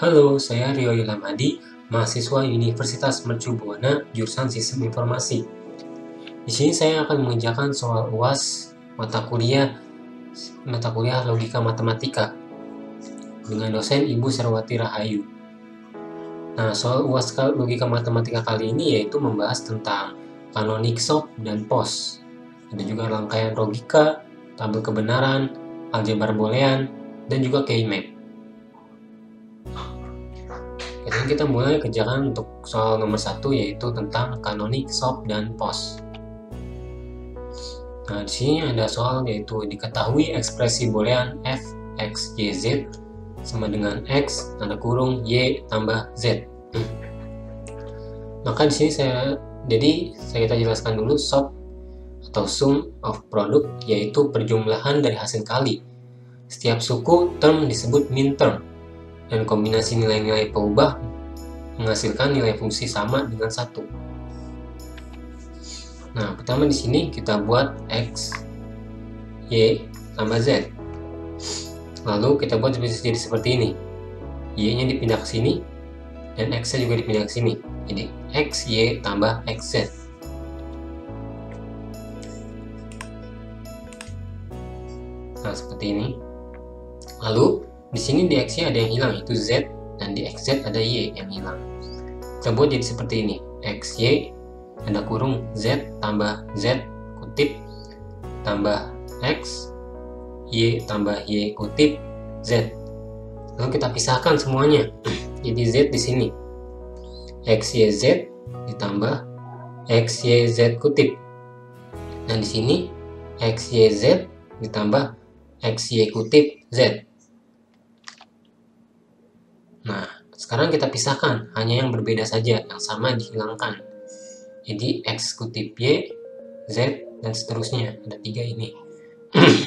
Halo, saya Rio Ilham Hadi, mahasiswa Universitas Mercu Buana, jurusan Sistem Informasi. Di sini saya akan mengerjakan soal UAS mata kuliah Logika Matematika dengan dosen Ibu Sarwati Rahayu. Nah, soal UAS Logika Matematika kali ini yaitu membahas tentang kanonik SOP dan POS. Ada juga rangkaian logika, tabel kebenaran, aljabar boolean, dan juga keymap. Jadi kita mulai kerjakan untuk soal nomor 1 yaitu tentang kanonik SOP dan POS. Nah, di sini ada soal yaitu diketahui ekspresi boolean f x y z sama dengan x tanda kurung y tambah z. Maka di sini kita jelaskan dulu SOP atau sum of product yaitu perjumlahan dari hasil kali. Setiap suku term disebut min term dan kombinasi nilai-nilai peubah menghasilkan nilai fungsi sama dengan 1. Nah, pertama di sini kita buat x, y tambah z. Lalu kita buat jadi seperti ini. Y-nya dipindah ke sini dan x-nya juga dipindah ke sini. Jadi x, y tambah x, z. Nah, seperti ini. Lalu di sini di x-nya ada yang hilang, yaitu z, dan di xz ada y yang hilang. Kita buat jadi seperti ini, xy tanda kurung z tambah z kutip tambah x, y tambah y kutip z. Lalu kita pisahkan semuanya. Jadi z di sini xyz ditambah xyz kutip, dan di sini xyz ditambah xy kutip z. Nah, sekarang kita pisahkan, hanya yang berbeda saja, yang sama dihilangkan. Jadi x kutip y, z, dan seterusnya. Ada 3 ini.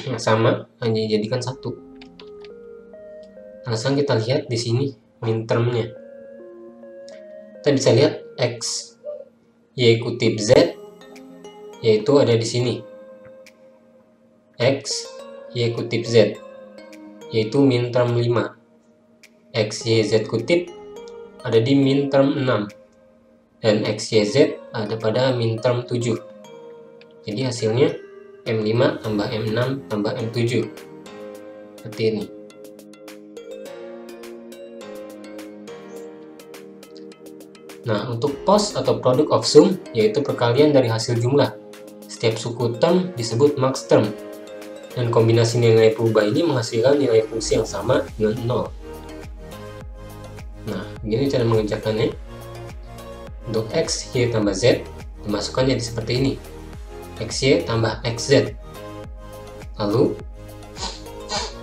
Yang sama hanya dijadikan 1. Nah, sekarang kita lihat di sini min termnya. Kita bisa lihat x y kutip z, yaitu ada di sini. X y kutip z, yaitu min term 5. X, Y, Z kutip ada di min term 6 dan X, Y, Z ada pada min term 7. Jadi hasilnya M5 tambah M6 tambah M7 seperti ini. Nah, untuk POS atau product of sum yaitu perkalian dari hasil jumlah. Setiap suku term disebut max term dan kombinasi nilai peubah ini menghasilkan nilai fungsi yang sama dengan 0. Nah, begini cara mengerjakannya. Untuk x, y tambah z, dimasukkan jadi seperti ini. Xy tambah xz. Lalu,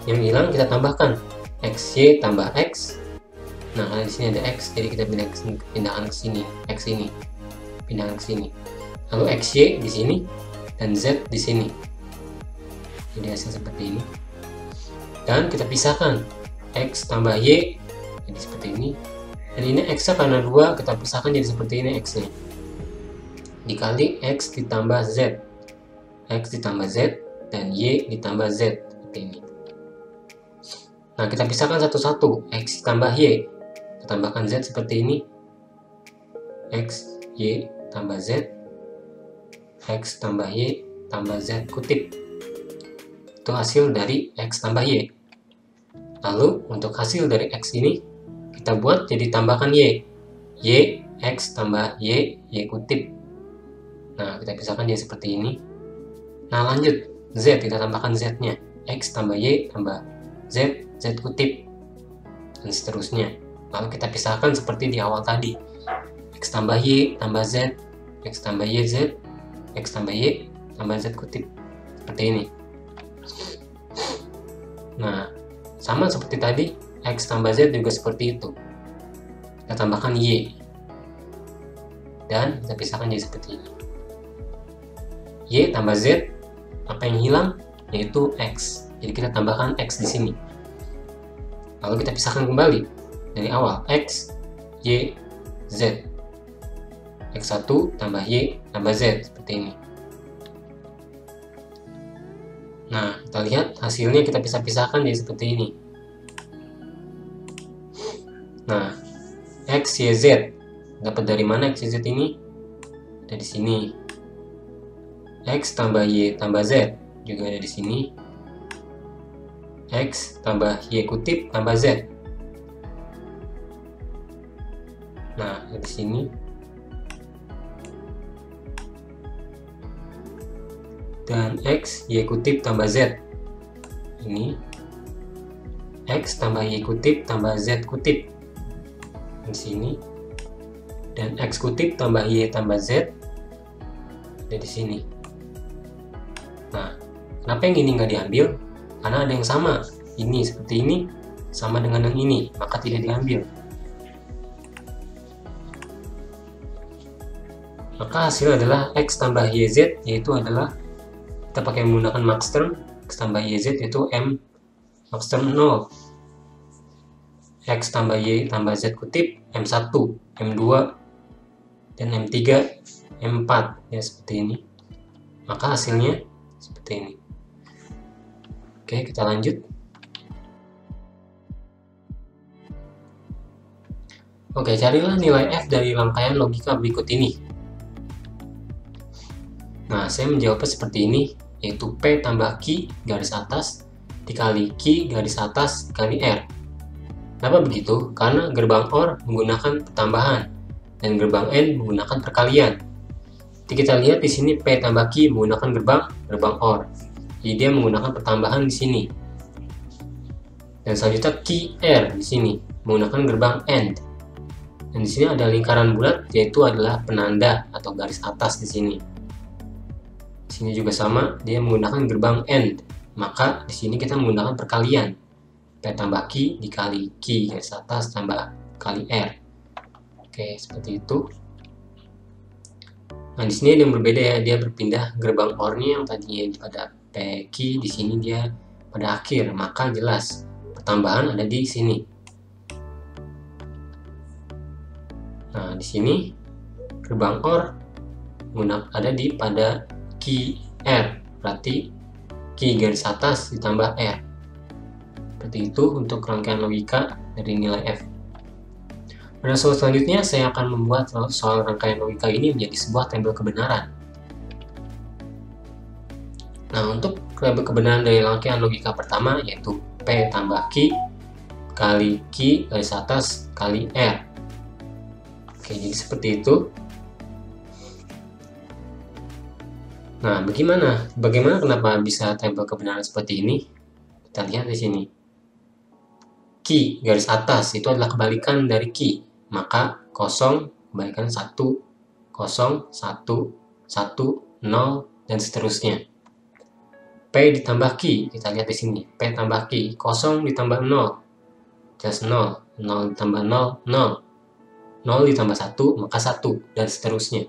yang hilang kita tambahkan. Xy tambah x. Nah, karena di sini ada x, jadi kita pindahkan ke sini. X ini. Pindahkan ke sini. Lalu xy di sini, dan z di sini. Jadi hasil seperti ini. Dan kita pisahkan. X tambah y jadi seperti ini, dan ini x karena 2 kita pisahkan jadi seperti ini x nya dikali x ditambah z, x ditambah z, dan y ditambah z seperti ini. Nah, kita pisahkan satu-satu, x tambah y, kita tambahkan z seperti ini, x y tambah z, x tambah y tambah z kutip. Itu hasil dari x tambah y. Lalu untuk hasil dari x ini kita buat jadi tambahkan y, x tambah y kutip. Nah, kita pisahkan dia seperti ini. Nah, lanjut z, kita tambahkan z nya, x tambah y tambah z, z kutip, dan seterusnya. Lalu kita pisahkan seperti di awal tadi, x tambah y tambah z, x tambah y z, x tambah y tambah z kutip, seperti ini. Nah, sama seperti tadi, x tambah z juga seperti itu. Kita tambahkan y dan kita pisahkan jadi seperti ini. Y tambah z, apa yang hilang yaitu x. Jadi kita tambahkan x di sini. Lalu kita pisahkan kembali dari awal, x, y, z. X1 tambah y tambah z seperti ini. Nah, kita lihat hasilnya kita pisah-pisahkan jadi seperti ini. Nah, X, Y, Z. Dapat dari mana X, Y, Z ini? Ada di sini. X tambah Y tambah Z juga ada di sini. X tambah Y kutip tambah Z. Nah, ada di sini. Dan X, Y kutip tambah Z. Ini. X tambah Y kutip tambah Z kutip. Di sini. Dan X kutip tambah Y tambah Z ada di sini. Nah, kenapa yang ini nggak diambil? Karena ada yang sama. Ini seperti ini sama dengan yang ini, maka tidak diambil. Maka hasil adalah X tambah YZ, yaitu adalah kita pakai menggunakan max term. X tambah YZ yaitu M max term 0. X tambah Y tambah Z kutip M1, M2, dan M3, M4, ya seperti ini. Maka hasilnya seperti ini. Oke, kita lanjut. Oke, carilah nilai F dari rangkaian logika berikut ini. Nah, saya menjawabnya seperti ini, yaitu P tambah Q garis atas dikali Q garis atas dikali R. Kenapa begitu? Karena gerbang OR menggunakan pertambahan dan gerbang N menggunakan perkalian. Jadi kita lihat di sini P tambah Q menggunakan gerbang OR. Jadi dia menggunakan pertambahan di sini. Dan selanjutnya QR di sini menggunakan gerbang AND. Dan di sini ada lingkaran bulat, yaitu adalah penanda atau garis atas di sini. Di sini juga sama, dia menggunakan gerbang AND. Maka di sini kita menggunakan perkalian. P tambah Q dikali Q garis atas tambah kali R. Oke, seperti itu. Nah, di sini ada yang berbeda ya, dia berpindah gerbang OR-nya yang tadinya pada PQ, di sini dia pada akhir, maka jelas pertambahan ada di sini. Nah, di sini gerbang OR ada di pada QR, berarti Q garis atas ditambah R. Seperti itu untuk rangkaian logika dari nilai F. Pada soal selanjutnya, saya akan membuat soal rangkaian logika ini menjadi sebuah tabel kebenaran. Nah, untuk tabel kebenaran dari rangkaian logika pertama, yaitu P tambah Q kali Q garis atas kali R. Oke, jadi seperti itu. Nah, bagaimana kenapa bisa tabel kebenaran seperti ini? Kita lihat di sini. Q garis atas itu adalah kebalikan dari Q. Maka 0 kebalikan 1, 0, 1, 1, 0, dan seterusnya. P ditambah Q, kita lihat di sini. P tambah Q, 0 ditambah 0, just 0, 0 ditambah 0, 0. 0 ditambah 1, maka 1, dan seterusnya.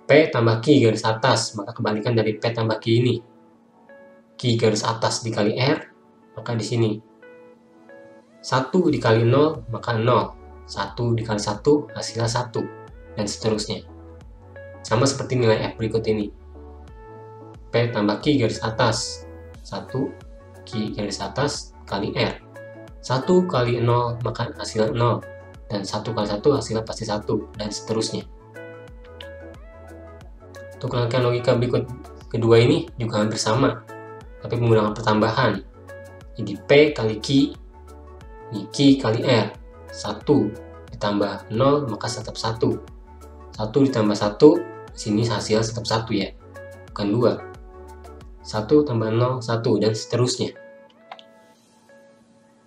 P tambah Q garis atas, maka kebalikan dari P tambah Q ini. Q garis atas dikali R, maka di sini. 1 dikali 0, maka 0. 1 dikali 1, hasilnya 1. Dan seterusnya. Sama seperti nilai F berikut ini. P tambah Q garis atas. 1, Q garis atas, kali R. 1 kali 0, maka hasilnya 0. Dan 1 kali 1, hasilnya pasti 1. Dan seterusnya. Untuk rangkaian logika berikut kedua ini juga hampir sama. Tapi menggunakan pertambahan. Jadi P kali Q, ini Q kali R. 1 ditambah 0 maka tetap 1. 1 ditambah 1, sini hasil tetap 1 ya, bukan 2. 1 tambah 0, 1, dan seterusnya.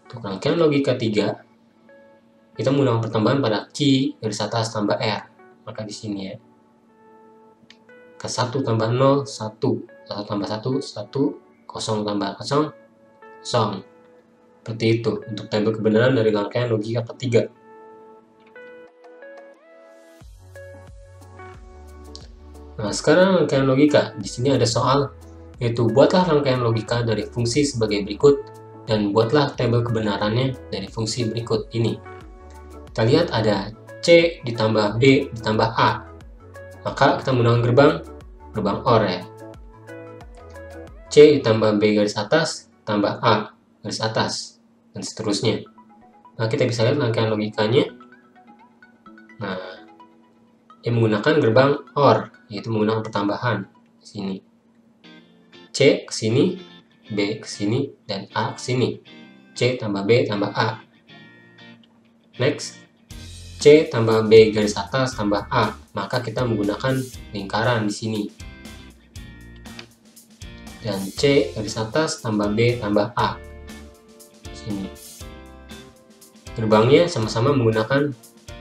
Untuk rangkaian logika 3, kita menggunakan pertambahan pada Q garis atas tambah R. Maka di sini ya. Ke 1 tambah 0, 1. 1 tambah 1, 1. 0 tambah 0, 0. Seperti itu untuk tabel kebenaran dari rangkaian logika ketiga. Nah, sekarang rangkaian logika. Di sini ada soal, yaitu buatlah rangkaian logika dari fungsi sebagai berikut dan buatlah tabel kebenarannya dari fungsi berikut ini. Kita lihat ada C ditambah B ditambah A. Maka kita menggunakan gerbang OR ya. C ditambah B garis atas tambah A garis atas, dan seterusnya. Nah, kita bisa lihat rangkaian logikanya. Nah, dia menggunakan gerbang OR, yaitu menggunakan pertambahan di sini. C ke sini, B ke sini, dan A ke sini. C tambah B tambah A. Next, C tambah B garis atas tambah A, maka kita menggunakan lingkaran di sini. Dan C garis atas tambah B tambah A di sini. Gerbangnya sama-sama menggunakan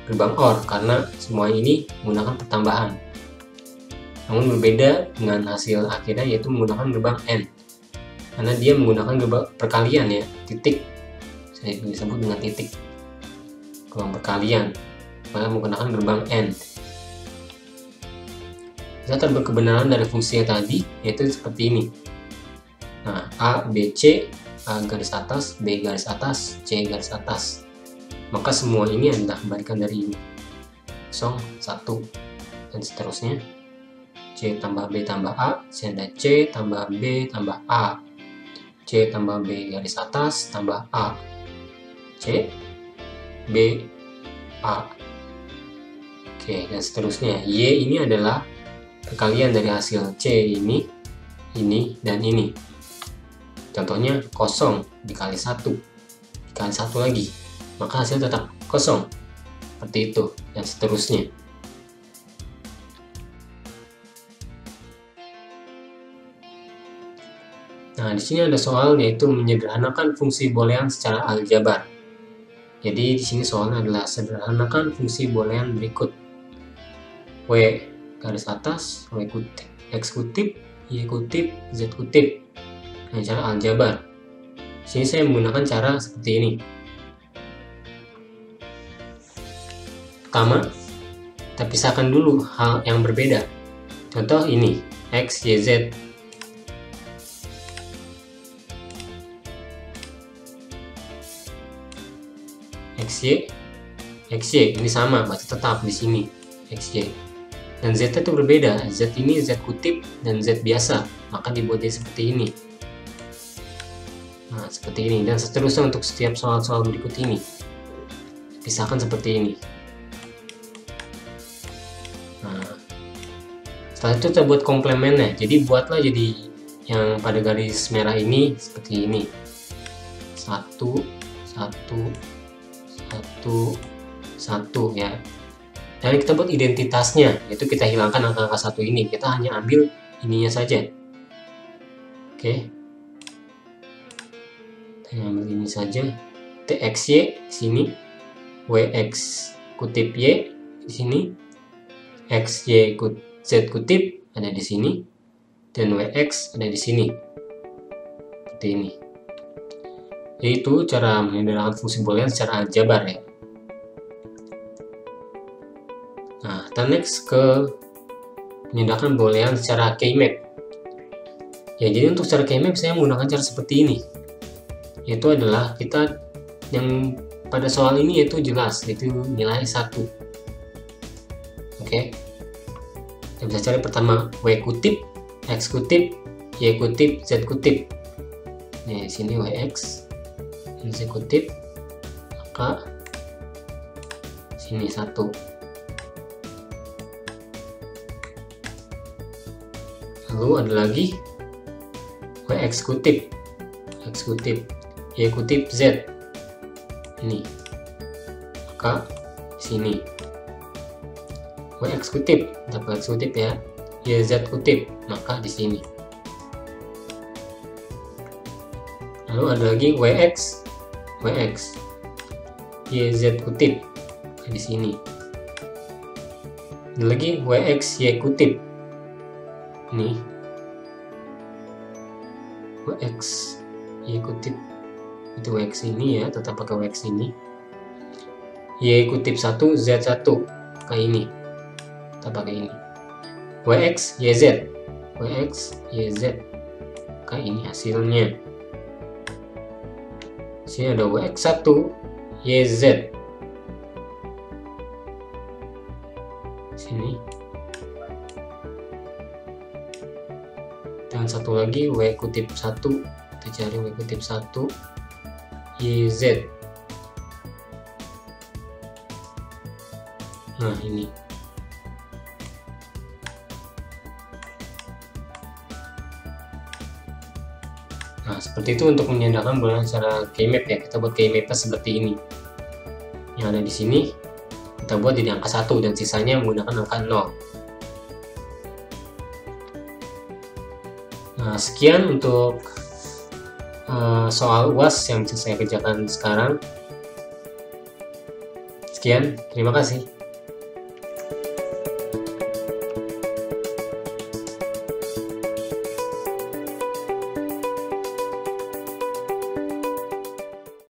gerbang OR karena semua ini menggunakan pertambahan. Namun berbeda dengan hasil akhirnya, yaitu menggunakan gerbang AND. Karena dia menggunakan gerbang perkalian ya, titik. Saya disebut dengan titik. Gerbang perkalian. Maka menggunakan gerbang AND. Kita dapat kebenaran dari fungsi tadi, yaitu seperti ini. Nah, A, B, C, A garis atas, B garis atas, C garis atas. Maka semua ini adalah kebalikan dari ini. 0, 1, dan seterusnya. C tambah B tambah A, C ada C tambah B tambah A. C tambah B garis atas tambah A. C, B, A. Oke, dan seterusnya. Y ini adalah perkalian dari hasil C ini, dan ini. Contohnya 0 dikali 1, dikali 1 lagi. Maka hasil tetap 0. Seperti itu, dan seterusnya. Nah, di sini ada soal yaitu menyederhanakan fungsi boolean secara aljabar. Jadi di sini soalnya adalah sederhanakan fungsi boolean berikut. W garis atas, W kutip, X kutip, Y kutip, Z kutip. Nah, cara aljabar. Di sini saya menggunakan cara seperti ini. Pertama, kita pisahkan dulu hal yang berbeda. Contoh ini, X, Y, Z. XY ini sama, berarti tetap di sini XY. Dan Z itu berbeda, Z ini Z kutip dan Z biasa, maka dibuat jadi seperti ini. Nah, seperti ini, dan seterusnya untuk setiap soal-soal berikut ini. Pisahkan seperti ini. Nah, setelah itu kita buat komplemennya, jadi buatlah jadi yang pada garis merah ini seperti ini. 1, 1 ya. Dan kita buat identitasnya, yaitu kita hilangkan angka-angka 1 ini, kita hanya ambil ininya saja. Oke, kita ambil ini saja. TXY di sini, WX kutip Y di sini, XY Z kutip ada di sini, dan WX ada di sini. Seperti ini. Yaitu cara menyederhanakan fungsi boolean secara aljabar ya. Nah, kita next ke menyederhanakan boolean secara keymap. Ya, jadi untuk cara keymap saya menggunakan cara seperti ini. Yaitu adalah kita yang pada soal ini yaitu jelas, yaitu nilai 1. Oke. Kita bisa cari pertama W kutip, X kutip, Y kutip, Z kutip. Nah, di sini WX, ini Z kutip, maka sini 1. Lalu ada lagi WX kutip, X kutip, Y kutip, Z. Ini. Maka sini. WX kutip, dapat X kutip ya. YZ kutip, maka di sini. Lalu ada lagi WX, YZ kutip di sini. Ada lagi WX Y kutip. Ini WX Y kutip itu WX ini ya, tetap pakai WX ini. Y kutip 1 Z1 kayak ini, tetap pakai ini. WX YZ, WX YZ kayak ini hasilnya. Sini ada WX1 YZ. Sini. Dan satu lagi W kutip 1. Kita cari W kutip 1 YZ. Nah, ini. Nah, seperti itu untuk menyandarkan bulan secara keymap ya. Kita buat keymapnya seperti ini. Yang ada di sini kita buat di angka 1 dan sisanya menggunakan angka 0. Nah, sekian untuk soal UAS yang bisa saya kerjakan sekarang. Sekian, terima kasih.